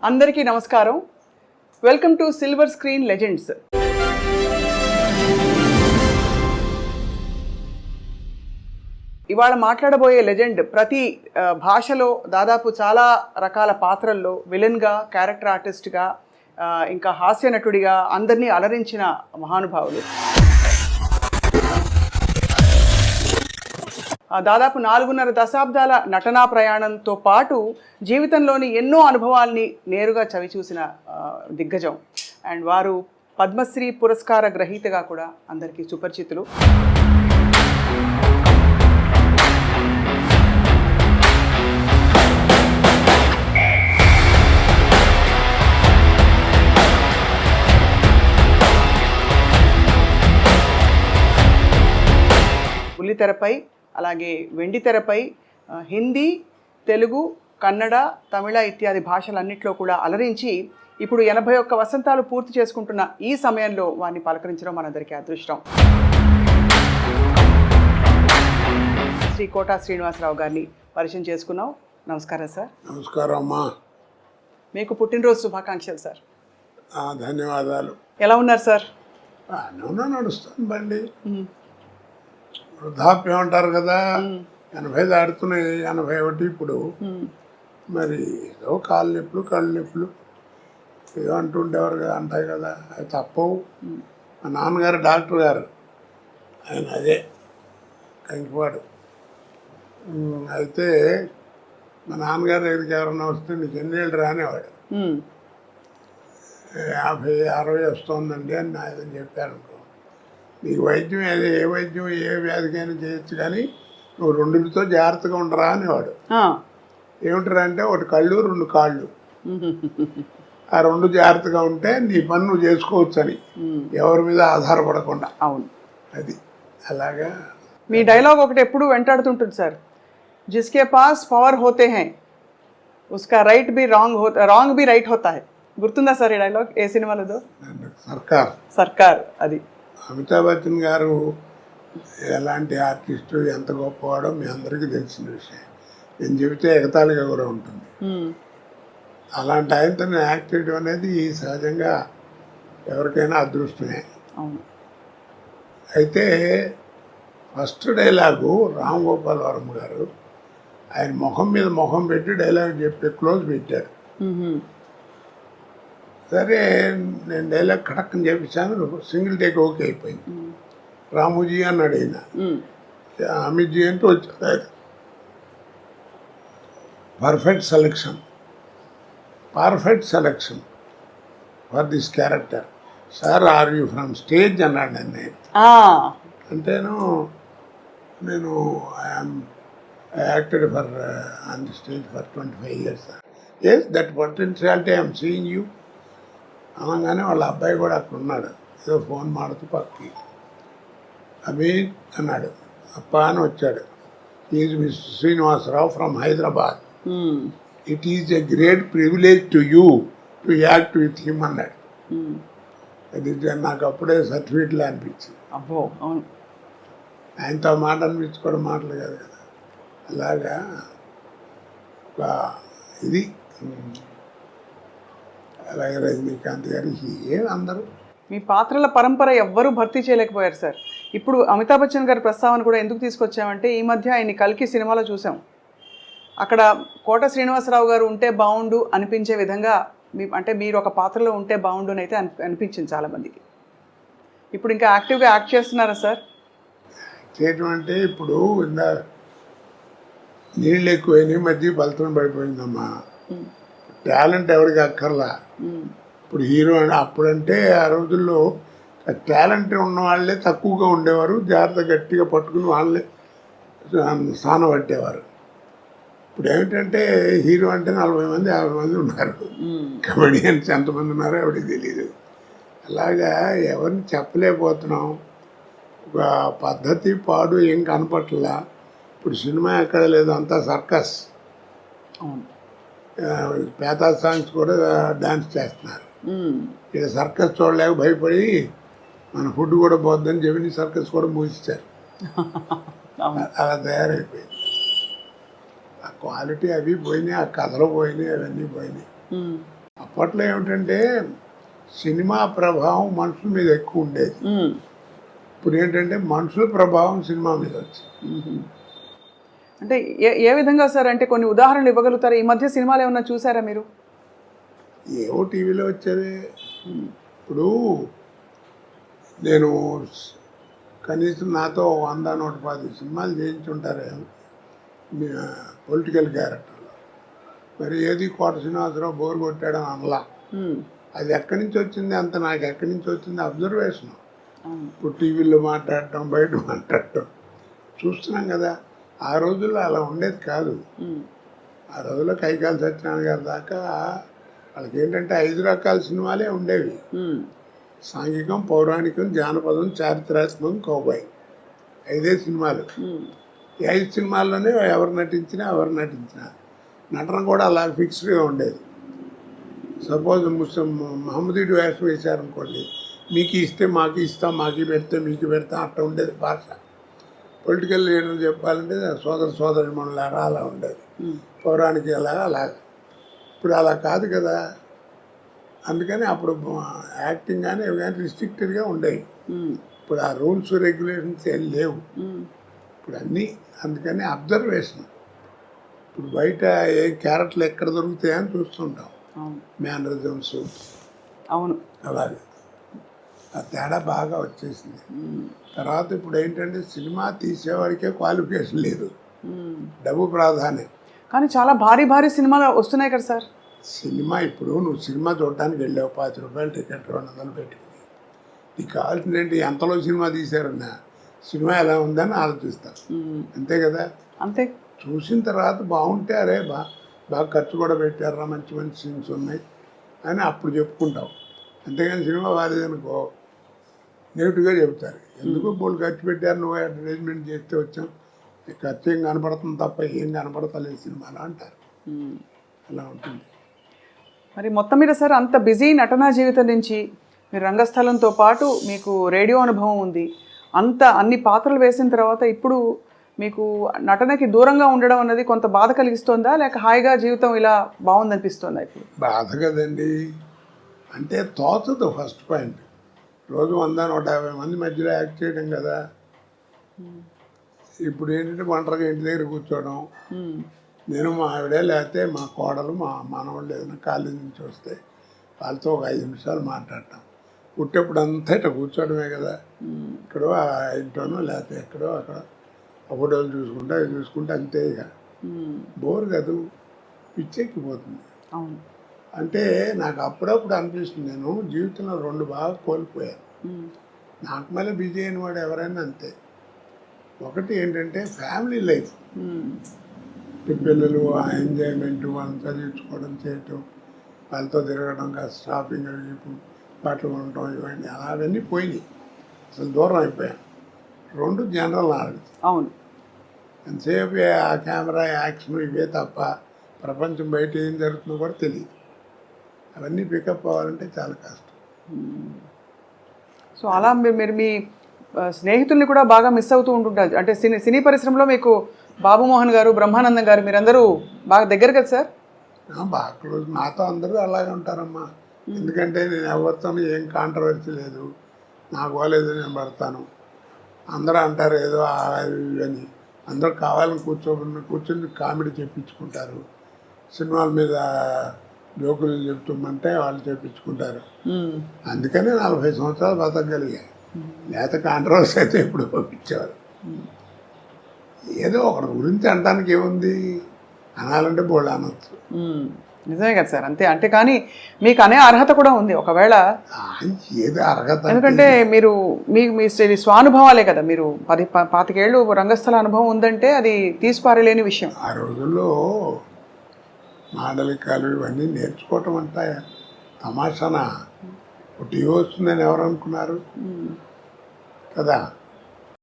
అందరికీ నమస్కారం. Welcome to silver screen legends. ఇవాళ మాట్లాడబోయే లెజెండ్ ప్రతి భాషలో దాదాపు చాలా రకాల పాత్రల్లో విలన్గా, క్యారెక్టర్ ఆర్టిస్ట్గా, ఇంకా హాస్య నటుడిగా అందరినీ అలరించిన మహానుభావులు. దాదాపు 4.5 దశాబ్దాల నటనా ప్రయాణంతో పాటు జీవితంలోని ఎన్నో అనుభవాల్ని నేరుగా చవిచూసిన దిగ్గజం. అండ్ వారు పద్మశ్రీ పురస్కార గ్రహీతగా కూడా అందరికీ సుపరిచితులు. బుల్లితెరపై, అలాగే వెండితెరపై హిందీ, తెలుగు, కన్నడ, తమిళ ఇత్యాది భాషలన్నింటిలో కూడా అలరించి ఇప్పుడు 81 వసంతాలు పూర్తి చేసుకుంటున్న ఈ సమయంలో వారిని పలకరించడం మనందరికీ అదృష్టం. శ్రీ కోటా శ్రీనివాసరావు గారిని పరిచయం చేసుకున్నాం. నమస్కారం సార్. నమస్కారం అమ్మా. మీకు పుట్టినరోజు శుభాకాంక్షలు సార్. ధన్యవాదాలు. ఎలా ఉన్నారు సార్? నడుస్తాను బండి. వృద్ధాప్యం అంటారు కదా, 80 దాడుతున్నాయి, 81 ఇప్పుడు. మరి ఏదో కాళ్ళు నొప్పులు, కళ్ళు నొప్పులు ఏదో అంటుండేవారు కదా, అంటాయి కదా, అది తప్పవు. మా నాన్నగారు డాక్టర్ గారు, ఆయన అదే కంకిపాడు. అయితే మా నాన్నగారి దగ్గరికి ఎవరన్నా వస్తే నీకు ఎన్నేళ్ళు రానేవాడు. 50, 60 వస్తుందండి అని ఆయన చెప్పారు. నీకు వైద్యం ఏ వైద్యం ఏ వ్యాధికైనా చేయొచ్చు, కానీ నువ్వు 2తో జాగ్రత్తగా ఉండరా అనేవాడు. ఏమిటారా అంటే, ఒకటి కళ్ళు, 2 కాళ్ళు. ఆ 2 జాగ్రత్తగా ఉంటే నీ పని నువ్వు చేసుకోవచ్చు అని, ఎవరి మీద ఆధారపడకుండా. అవును, అది అలాగా. మీ డైలాగ్ ఒకటి ఎప్పుడు వెంటాడుతుంటుంది సార్, జిస్కే పాస్ పవర్ హోతే హై ఉస్కా రైట్ బి రాంగ్ బి రైట్ హోతా హై. గుర్తుందా సార్ ఈ డైలాగ్? ఏ సినిమాలో? సర్కార్. అది అమితాబ్ బచ్చన్ గారు ఎలాంటి ఆర్టిస్టు, ఎంత గొప్పవాడో మీ అందరికీ తెలిసిన విషయం. నేను చెబితే ఎగతాళిగా కూడా ఉంటుంది. అలాంటి ఆయనతో యాక్ట్ చేయడం అనేది సహజంగా ఎవరికైనా అదృష్టమే. అయితే ఫస్ట్ డైలాగు రామ్ గోపాల్ వర్మ గారు ఆయన ముఖం మీద ముఖం పెట్టి డైలాగ్ చెప్పి క్లోజ్ పెట్టారు. సరే, నేను డైలాగ్ కడక్కని చెప్పించాను, సింగిల్ టేక్ ఓకే అయిపోయింది. రామూజీ అన్నాడు ఆయన, అమిత్జీ అంటూ వచ్చాడు ఆయన. Perfect selection for this character sir, are you from stage అన్నాడు నన్ను. అంటేను నేను I acted on the stage for 25 years. Yes, that potentiality I'm seeing you అనగానే వాళ్ళ అబ్బాయి కూడా అక్కడ ఉన్నాడు, ఏదో ఫోన్ మాడుతూ పక్కకి. అమీన్ అన్నాడు, అప్ప అని వచ్చాడు. Is mister Srinivasarao from Hyderabad. It is a great privilege to you to act with him అన్నాడు. అది నాకు అప్పుడే సర్టిఫికెట్లో అనిపించింది. అబ్బో, అవును, ఆయనతో మాట అనిపించుకోవడం మాటలు కాదు కదా. అలాగా ఒక ఇది. అలాగే రజనీకాంత్ గారికి అందరూ మీ పాత్రల పరంపర ఎవ్వరూ భర్తీ చేయలేకపోయారు సార్. ఇప్పుడు అమితాబ్ బచ్చన్ గారి ప్రస్తావన కూడా ఎందుకు తీసుకొచ్చామంటే, ఈ మధ్య ఆయన కల్కి సినిమాలో చూసాం. అక్కడ కోట శ్రీనివాసరావు గారు ఉంటే బాగుండు అనిపించే విధంగా అంటే మీరు ఒక పాత్రలో ఉంటే బాగుండు అని అయితే అనిపించింది చాలామందికి. ఇప్పుడు ఇంకా యాక్టివ్గా యాక్ట్ చేస్తున్నారా సార్? చేయటం అంటే ఇప్పుడు నీళ్ళు ఎక్కువైనా మధ్య బలతం పడిపోయిందమ్మా. టాలెంట్ ఎవరికి అక్కర్లా. ఇప్పుడు హీరో అని అప్పుడంటే ఆ రోజుల్లో టాలెంట్ ఉన్న వాళ్ళే తక్కువగా ఉండేవారు, జాగ్రత్త గట్టిగా పట్టుకుని వాళ్ళే స్థానం పట్టేవారు. ఇప్పుడు ఏమిటంటే హీరో అంటే 40 మంది 50 మంది ఉన్నారు, కమెడియన్స్ ఎంతమంది ఉన్నారో ఎవరికి తెలియదు. అలాగా ఎవరిని చెప్పలేకపోతున్నాం. ఒక పద్ధతి పాడు ఏం కనపట్లా. ఇప్పుడు సినిమా ఎక్కడ లేదు, అంతా సర్కస్. పేతా సాంగ్స్ కూడా డాన్స్ చేస్తున్నారు. ఇక్కడ సర్కస్ చూడలేక భయపడి మన ఫుడ్ కూడా పోద్దని జమిని సర్కస్ కూడా మూసిచ్చారు. అలా తయారైపోయింది. ఆ క్వాలిటీ అవి పోయినాయి, ఆ కథలు పోయినాయి, అవన్నీ పోయినాయి. అప్పట్లో ఏమిటంటే సినిమా ప్రభావం మనుషుల మీద ఎక్కువ ఉండేది. ఇప్పుడు ఏంటంటే మనుషుల ప్రభావం సినిమా మీద వచ్చింది. అంటే ఏ విధంగా సార్? అంటే కొన్ని ఉదాహరణలు ఇవ్వగలుగుతారా? ఈ మధ్య సినిమాలు ఏమన్నా చూసారా మీరు? ఏవో టీవీలో వచ్చేవి. ఇప్పుడు నేను కనీసం నాతో 100-110 సినిమాలు చేయించుంటారే పొలిటికల్ క్యారెక్టర్లో. మరి ఏది కోట శ్రీనివాసరావు బోర్ కొట్టాడని అనలా. అది ఎక్కడి నుంచి వచ్చింది అంత నాకు ఎక్కడి నుంచి వచ్చింది అబ్జర్వేషన్. ఇప్పుడు టీవీలో మాట్లాడటం, బయట మాట్లాడటం చూస్తున్నాం కదా. ఆ రోజుల్లో అలా ఉండేది కాదు. ఆ రోజుల్లో కైకాల సత్యనారాయణ గారి దాకా వాళ్ళకి ఏంటంటే 5 రకాల సినిమాలే ఉండేవి. సాంఘికం, పౌరాణికం, జానపదం, చారిత్రాత్మకం, కౌబాయ్. 5 సినిమాలు. ఈ 5 సినిమాల్లోనే ఎవరు నటించినా నటన కూడా అలా ఫిక్స్డ్గా ఉండేది. సపోజ్ మహమ్మదీడు వేషం వేశారనుకోండి, మీకు ఇస్తే మాకు ఇస్తాం, మాకు పెడితే మీకు పెడతాం, అట్లా ఉండేది భాష. పొలిటికల్ లీడర్ చెప్పాలంటే సోదరి మనలారా అలా ఉండేది. పౌరాణిక అలాగా. ఇప్పుడు అలా కాదు కదా. అందుకని అప్పుడు యాక్టింగ్ కానీ ఇవి కానీ రిస్ట్రిక్టెడ్గా ఉండేవి. ఇప్పుడు ఆ రూల్స్ రెగ్యులేషన్స్ ఏం లేవు. ఇప్పుడు అన్నీ అందుకని అబ్జర్వేషన్. ఇప్పుడు బయట ఏ క్యారెక్టర్లు ఎక్కడ దొరుకుతాయని చూస్తుంటాం. మేనరిజమ్స్ అవును అలాగే ఆ తేడా బాగా వచ్చేసింది. తర్వాత ఇప్పుడు ఏంటంటే సినిమా తీసేవాడికే క్వాలిఫికేషన్ లేదు, డబ్బు ప్రాధాన్యం. కానీ చాలా భారీ భారీ సినిమాలు వస్తున్నాయి కదా సార్. సినిమా ఇప్పుడు నువ్వు సినిమా చూడటానికి వెళ్ళావు, 50 రూపాయలు టికెట్, 200 పెట్టుకుని. నీకు కావాల్సింది ఏంటి? ఎంతలో సినిమా తీశారన్నా సినిమా ఎలా ఉందని ఆలోచిస్తావు, అంతే కదా. అంతే. చూసిన తర్వాత బాగుంటే అరే బాగా ఖర్చు కూడా పెట్టారా, మంచి మంచి సీన్స్ ఉన్నాయి అని అప్పుడు చెప్పుకుంటావు. అంతేగాని సినిమా బాగాలేదనుకో నెగిటివ్గా చెబుతారు. ఎందుకు బోళ్ళు ఖర్చు పెట్టారు, నువ్వు అడ్వర్టైజ్మెంట్ చేస్తే వచ్చాం, ఖర్చు ఏం కనపడుతుంది తప్ప ఏం కనపడతలేదు సినిమాలో అంటారు. అలా ఉంటుంది. మరి మొత్తం మీద సార్ అంత బిజీ నటనా జీవితం నుంచి మీరు రంగస్థలంతో పాటు మీకు రేడియో అనుభవం ఉంది, అన్ని పాత్రలు వేసిన తర్వాత ఇప్పుడు మీకు నటనకి దూరంగా ఉండడం అన్నది కొంత బాధ కలిగిస్తుందా, లేక హాయిగా జీవితం ఇలా బాగుందనిపిస్తుందా? ఇప్పుడు బాధ కదండి. అంటే తోచదు ఫస్ట్ పాయింట్. రోజు 100-150 మంది మధ్యలో యాక్ట్ చేయడం కదా. ఇప్పుడు ఏంటంటే ఒంటరిగా ఇంటి దగ్గర కూర్చోవడం, నేను మా ఆవిడే లేకపోతే మా కోడలు మా మనవాళ్ళు ఏదైనా కాలేజీ నుంచి వస్తే వాళ్ళతో ఒక 5 నిమిషాలు మాట్లాడటం. పుట్టేప్పుడు అంతా ఇట్లా కూర్చోవడమే కదా. ఇక్కడో ఇంట్లోనో లేకపోతే ఎక్కడో అక్కడ ఫోటోలు చూసుకుంటా అవి చూసుకుంటే అంతే. ఇక బోర్ కాదు, పిచ్చెక్కిపోతుంది. అంటే నాకు అప్పుడప్పుడు అనిపిస్తుంది, నేను జీవితంలో 2 బాగా కోల్పోయాను. నాకు మళ్ళీ బిజీ అయిన వాడు ఎవరైనా అంతే. ఒకటి ఏంటంటే ఫ్యామిలీ లైఫ్, పిల్లలు ఆ ఎంజాయ్మెంట్, వాళ్ళని చదివించుకోవడం, చేయటం, వాళ్ళతో తిరగడం, కాస్త షాపింగ్ బట్టలు కొనటం, ఇవన్నీ అవన్నీ పోయినాయి. అసలు దూరం అయిపోయాను. 2 జనరల్ నాలెడ్జ్. అవును. ఎంతసేపు ఆ కెమెరా యాక్షన్ ఇవే తప్ప ప్రపంచం బయట ఏం జరుగుతుందో కూడా తెలియదు. అవన్నీ పికప్ అవ్వాలంటే చాలా కష్టం. సో అలా మీరు మీ స్నేహితుల్ని కూడా బాగా మిస్ అవుతూ ఉంటుంటారు. అంటే సినీ పరిశ్రమలో మీకు బాబుమోహన్ గారు, బ్రహ్మానందం గారు మీరందరూ బాగా దగ్గర కదా సార్? బాగా క్లోజ్. నాతో అందరూ అలాగే ఉంటారమ్మా. ఎందుకంటే నేను ఎవరితో ఏం కాంట్రవర్సీ లేదు, నాకు పోలేదు నేను పడతాను. అందరూ అంటారు ఏదో అని, అందరూ కావాలని కూర్చొని కామెడీ చెప్పించుకుంటారు. సినిమాల మీద జోకులు చెప్తామంటే వాళ్ళు చెప్పించుకుంటారు. అందుకనే 40 సంవత్సరాలు బతకగలిగాయి. లేకపోతే కాంట్రవర్సీ అయితే ఇప్పుడు పంపించేవారు. ఏదో ఒకటి గురించి అనడానికి ఏముంది, అనాలంటే బోళ్ళు అనొచ్చు. నిజమే కదా సార్. అంతే. అంటే కానీ మీకు అనే అర్హత కూడా ఉంది ఒకవేళ. ఏదో అర్హత ఎందుకంటే మీరు మీ స్వానుభవాలే కదా. మీరు 25 ఏళ్ళు రంగస్థల అనుభవం ఉందంటే అది తీసిపారలేని విషయం. ఆ రోజుల్లో మాండలికాలు ఇవన్నీ నేర్చుకోవటం అంటే తమాషానా. టీవీ వస్తుందని ఎవరు అనుకున్నారు కదా.